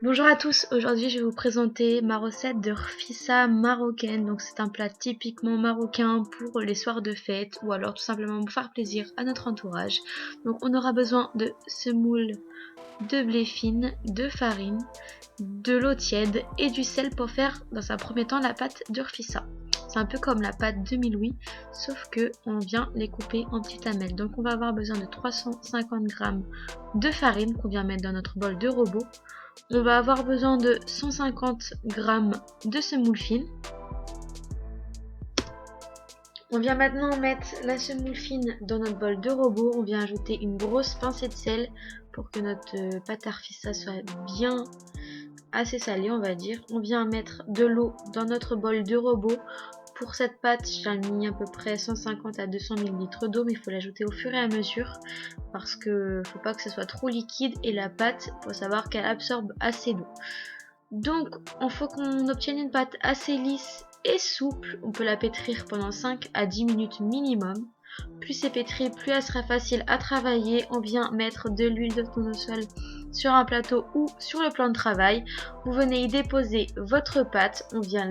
Bonjour à tous, aujourd'hui je vais vous présenter ma recette de rfissa marocaine. Donc c'est un plat typiquement marocain pour les soirs de fête ou alors tout simplement pour faire plaisir à notre entourage. Donc on aura besoin de semoule, de blé fine, de farine, de l'eau tiède et du sel pour faire dans un premier temps la pâte de rfissa. C'est un peu comme la pâte de Miloui, sauf que on vient les couper en petites lamelles. Donc on va avoir besoin de 350 g de farine qu'on vient mettre dans notre bol de robot. On va avoir besoin de 150 g de semoule fine. On vient maintenant mettre la semoule fine dans notre bol de robot. On vient ajouter une grosse pincée de sel pour que notre pâte à rfissa soit bien assez salée, on va dire. On vient mettre de l'eau dans notre bol de robot. Pour cette pâte, j'ai mis à peu près 150 à 200 ml d'eau, mais il faut l'ajouter au fur et à mesure parce que faut pas que ce soit trop liquide et la pâte, faut savoir qu'elle absorbe assez d'eau. Donc, il faut qu'on obtienne une pâte assez lisse et souple. On peut la pétrir pendant 5 à 10 minutes minimum. Plus c'est pétri, plus elle sera facile à travailler. On vient mettre de l'huile de tournesol sur un plateau ou sur le plan de travail. Vous venez y déposer votre pâte. On vient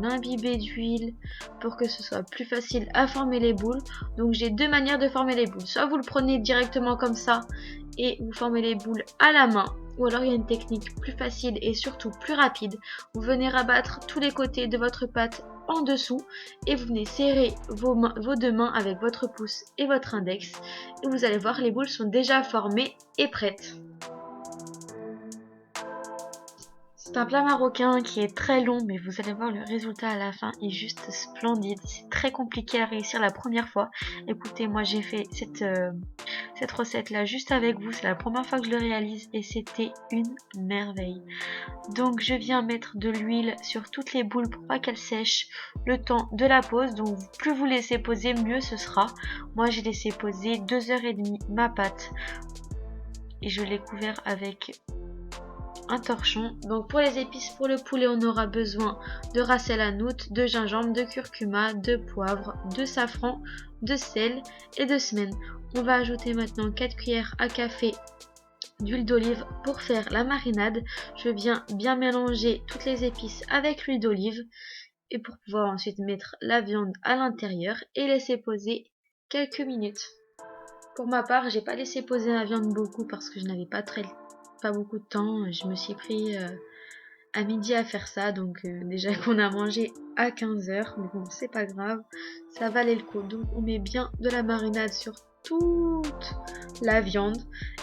l'imbiber d'huile pour que ce soit plus facile à former les boules. Donc j'ai deux manières de former les boules. Soit vous le prenez directement comme ça et vous formez les boules à la main. Ou alors il y a une technique plus facile et surtout plus rapide. Vous venez rabattre tous les côtés de votre pâte en dessous et vous venez serrer vos deux mains avec votre pouce et votre index et vous allez voir, les boules sont déjà formées et prêtes. C'est un plat marocain qui est très long, mais vous allez voir, le résultat à la fin est juste splendide. C'est très compliqué à réussir la première fois. Écoutez, moi j'ai fait cette recette là juste avec vous, c'est la première fois que je le réalise et c'était une merveille. Donc je viens mettre de l'huile sur toutes les boules pour pas qu'elles sèchent le temps de la pause. Donc plus vous laissez poser, mieux ce sera. Moi j'ai laissé poser 2h30 ma pâte et je l'ai couvert avec un torchon. Donc pour les épices, pour le poulet, on aura besoin de ras el hanout, de gingembre, de curcuma, de poivre, de safran, de sel et de semen. On va ajouter maintenant 4 cuillères à café d'huile d'olive pour faire la marinade. Je viens bien mélanger toutes les épices avec l'huile d'olive et pour pouvoir ensuite mettre la viande à l'intérieur et laisser poser quelques minutes. Pour ma part, j'ai pas laissé poser la viande beaucoup parce que je n'avais pas beaucoup de temps. Je me suis pris à midi à faire ça, donc déjà qu'on a mangé à 15h, mais bon, c'est pas grave, ça valait le coup. Donc on met bien de la marinade sur toute la viande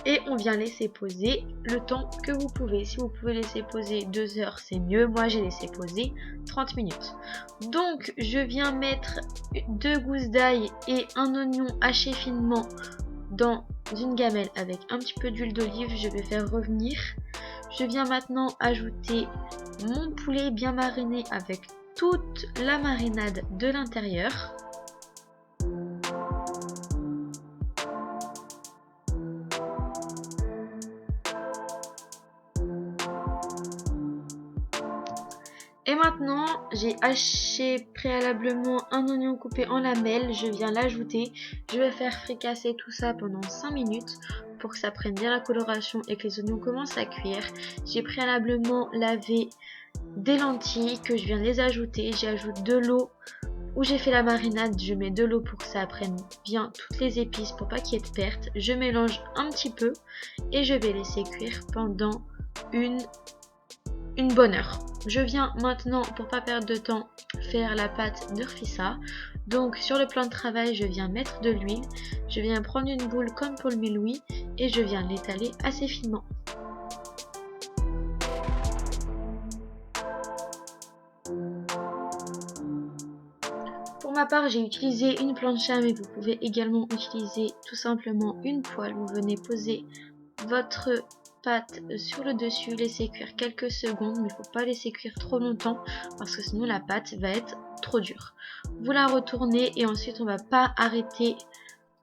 et on vient laisser poser le temps que vous pouvez. Si vous pouvez laisser poser 2 heures, c'est mieux. Moi j'ai laissé poser 30 minutes. Donc je viens mettre 2 gousses d'ail et un oignon haché finement dans une gamelle avec un petit peu d'huile d'olive. Je vais faire revenir. Je viens maintenant ajouter mon poulet bien mariné avec toute la marinade de l'intérieur. Et maintenant, j'ai haché préalablement un oignon coupé en lamelles. Je viens l'ajouter. Je vais faire fricasser tout ça pendant 5 minutes pour que ça prenne bien la coloration et que les oignons commencent à cuire. J'ai préalablement lavé des lentilles que je viens de les ajouter. J'ajoute de l'eau où j'ai fait la marinade. Je mets de l'eau pour que ça prenne bien toutes les épices pour pas qu'il y ait de perte. Je mélange un petit peu et je vais laisser cuire pendant une bonne heure. Je viens maintenant, pour pas perdre de temps, faire la pâte de rfissa. Donc sur le plan de travail, je viens mettre de l'huile. Je viens prendre une boule comme pour le Miloui et je viens l'étaler assez finement. Pour ma part, j'ai utilisé une plancha, mais vous pouvez également utiliser tout simplement une poêle. Vous venez poser votre pâte sur le dessus, laisser cuire quelques secondes, mais il ne faut pas laisser cuire trop longtemps parce que sinon la pâte va être trop dure. Vous la retournez et ensuite on ne va pas arrêter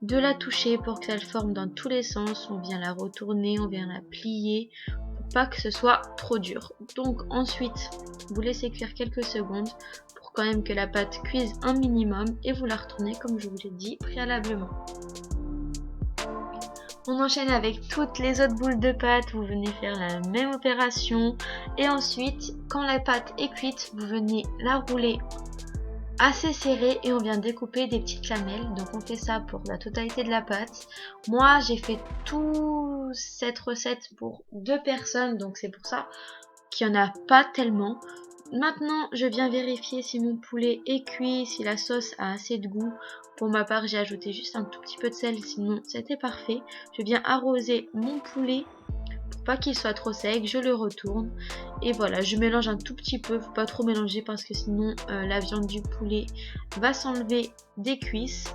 de la toucher pour qu'elle forme dans tous les sens. On vient la retourner, on vient la plier pour pas que ce soit trop dur. Donc ensuite vous laissez cuire quelques secondes pour quand même que la pâte cuise un minimum et vous la retournez comme je vous l'ai dit préalablement. On enchaîne avec toutes les autres boules de pâte, vous venez faire la même opération. Et ensuite, quand la pâte est cuite, vous venez la rouler assez serrée et on vient découper des petites lamelles. Donc on fait ça pour la totalité de la pâte. Moi j'ai fait toute cette recette pour 2 personnes, donc c'est pour ça qu'il n'y en a pas tellement. Maintenant je viens vérifier si mon poulet est cuit, si la sauce a assez de goût. Pour ma part j'ai ajouté juste un tout petit peu de sel, sinon c'était parfait. Je viens arroser mon poulet pour pas qu'il soit trop sec, je le retourne et voilà, je mélange un tout petit peu, faut pas trop mélanger parce que sinon la viande du poulet va s'enlever des cuisses.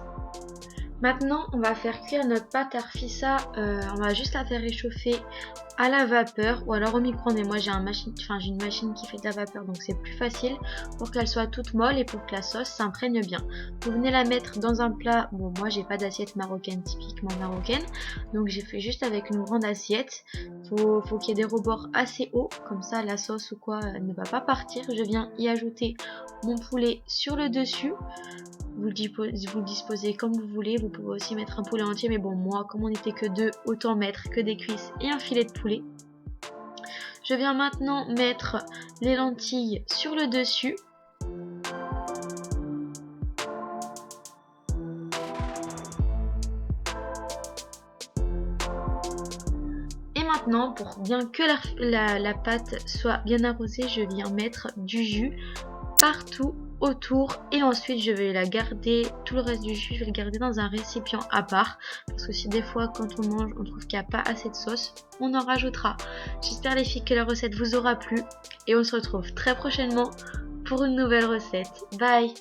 Maintenant on va faire cuire notre pâte arfissa, on va juste la faire réchauffer à la vapeur ou alors au micro-ondes, mais moi j'ai une machine qui fait de la vapeur, donc c'est plus facile pour qu'elle soit toute molle et pour que la sauce s'imprègne bien. Vous venez la mettre dans un plat. Bon, moi j'ai pas d'assiette marocaine typiquement marocaine, donc j'ai fait juste avec une grande assiette. Faut qu'il y ait des rebords assez hauts, comme ça la sauce ou quoi ne va pas partir. Je viens y ajouter mon poulet sur le dessus. Vous le disposez comme vous voulez, vous pouvez aussi mettre un poulet entier, mais bon, moi comme on n'était que 2, autant mettre que des cuisses et un filet de poulet. Je viens maintenant mettre les lentilles sur le dessus. Et maintenant, pour bien que la pâte soit bien arrosée, je viens mettre du jus partout autour et ensuite je vais la garder, tout le reste du jus je vais le garder dans un récipient à part parce que si des fois quand on mange on trouve qu'il n'y a pas assez de sauce, on en rajoutera. J'espère les filles que la recette vous aura plu et on se retrouve très prochainement pour une nouvelle recette. Bye.